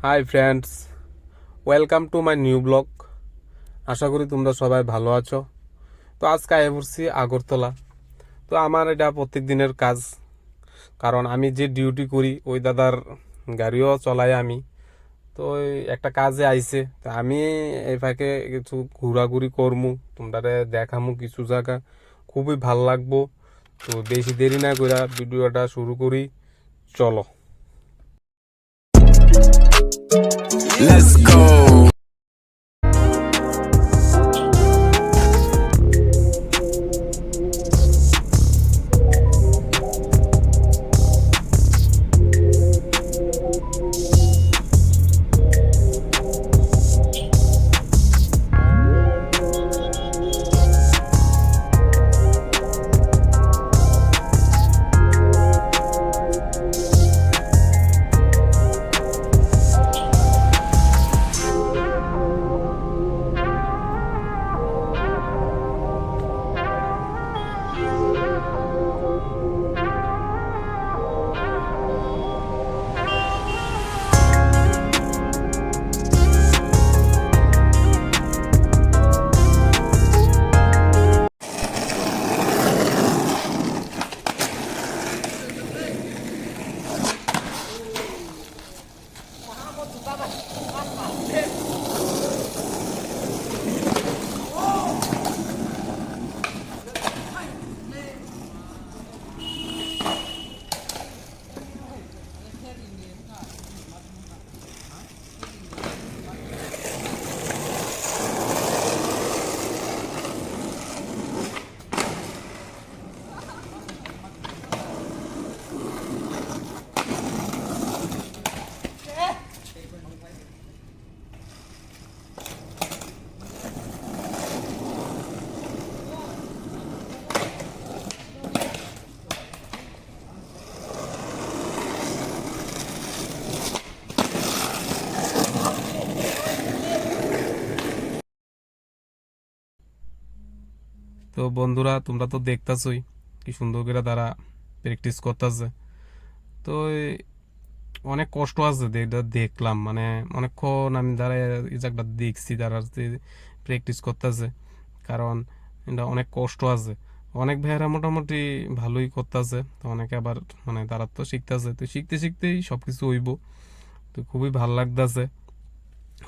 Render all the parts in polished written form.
High friends, welcome to my new blog. আশা করি তোমরা সবাই ভালো আছো। তো আজকে আয় পড়ছি আগরতলা। তো আমার এটা প্রত্যেক দিনের কাজ, কারণ আমি যে ডিউটি করি ওই দাদার গাড়িও চলাই আমি। তো ওই একটা কাজে আইছে, তো আমি এই ফাঁকে কিছু ঘোরাঘুরি করমু, তোমরা দেখামু কিছু জায়গা, খুবই ভাল লাগবো। তো বেশি দেরি না করে ভিডিওটা শুরু করি, চলো। Let's go. তো বন্ধুরা, তোমরা তো দেখতাছই কি সুন্দর করে তারা প্র্যাকটিস করতেছে। তো অনেক কষ্ট আছে, এটা দেখলাম, মানে অনেকক্ষণ আমি যারা এই জায়গাটা দেখছি তারা প্র্যাকটিস করতেছে, কারণ এটা অনেক কষ্ট আছে। অনেক ভাইয়েরা মোটামুটি ভালোই করতেছে, তো অনেকে আবার মানে তারা তো শিখতেছে, তো শিখতে শিখতেই সবকিছু হইব। তো খুবই ভালো লাগতেছে।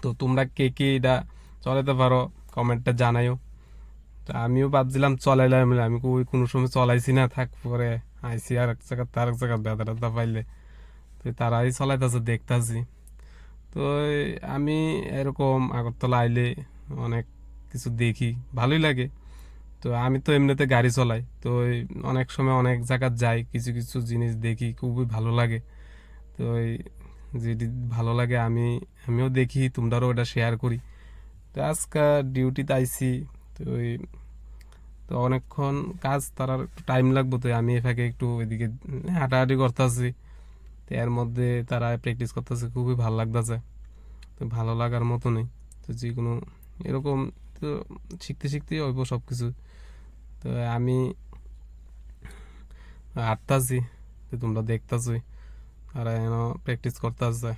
তো তোমরা কে কে এটা চলাতে পারো কমেন্টটা জানাইও। তো আমিও ভাবছিলাম চলাইলাম, আমি ওই কোনো সময় চলাইছি না, থাক পরে আইসি আর এক জায়গা তার এক জায়গা ব্যথা ট্যাথা পাইলে। তো তারাই চলাইতেছে, দেখতাছি। তো আমি এরকম আগরতলা আইলে অনেক কিছু দেখি, ভালোই লাগে। তো আমি তো এমনিতে গাড়ি চলাই, তো অনেক সময় অনেক জায়গা যাই, কিছু কিছু জিনিস দেখি, খুবই ভালো লাগে। তো যেটি ভালো লাগে আমিও দেখি, তোমরাও ওটা শেয়ার করি। তো আজকে ডিউটিতে আইছি। তো তো অনেকক্ষণ কাজ, তার একটু টাইম লাগবে, তো আমি এফাকে একটু ওইদিকে হাঁটাহাঁটি করতেছি। তো এর মধ্যে তারা প্র্যাকটিস করতেছে, খুবই ভালো লাগতেছে। তো ভালো লাগার মতো নেই। তো যে কোনো এরকম, তো শিখতে শিখতেই হইব সব কিছু। তো আমি হাঁটতাছি, তো তোমরা দেখতাছি তারা যেন প্র্যাকটিস করতেছে।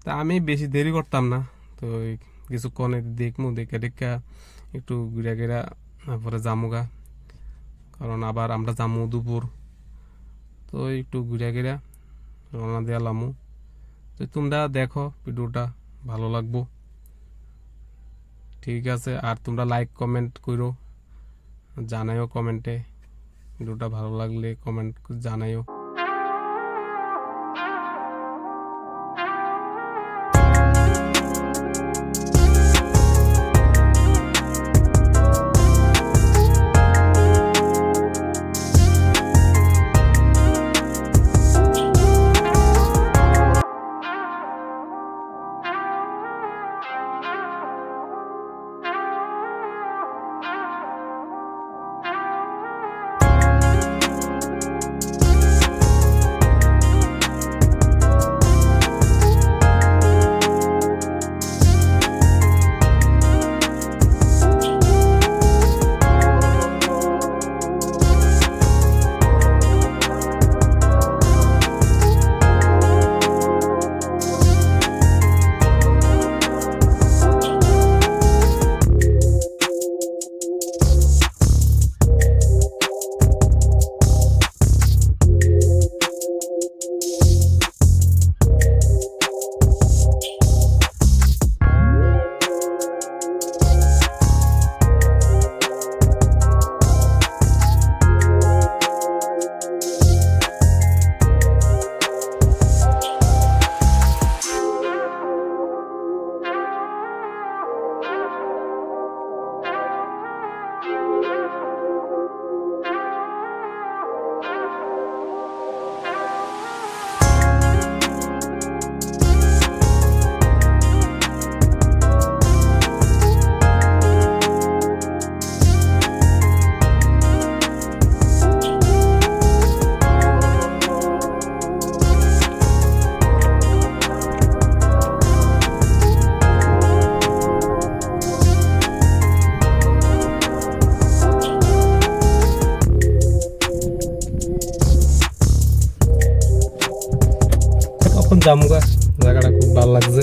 তা আমি বেশি দেরি করতাম না। তো কিছুক্ষণ দেখমু, দেখে দেখে একটু ঘুরে ঘেরা তারপরে জামুগা, কারণ আবার আমরা জামু দুপুর। তো একটু ঘুরে ঘেরা রওনা দিয়ে লামু। তো তোমরা দেখো ভিডিওটা, ভালো লাগবো। ঠিক আছে, আর তোমরা লাইক কমেন্ট করো, জানাইও কমেন্টে। ভিডিওটা ভালো লাগলে কমেন্ট জানাইও। জামুগা, জায়গাটা খুব ভালো লাগছে।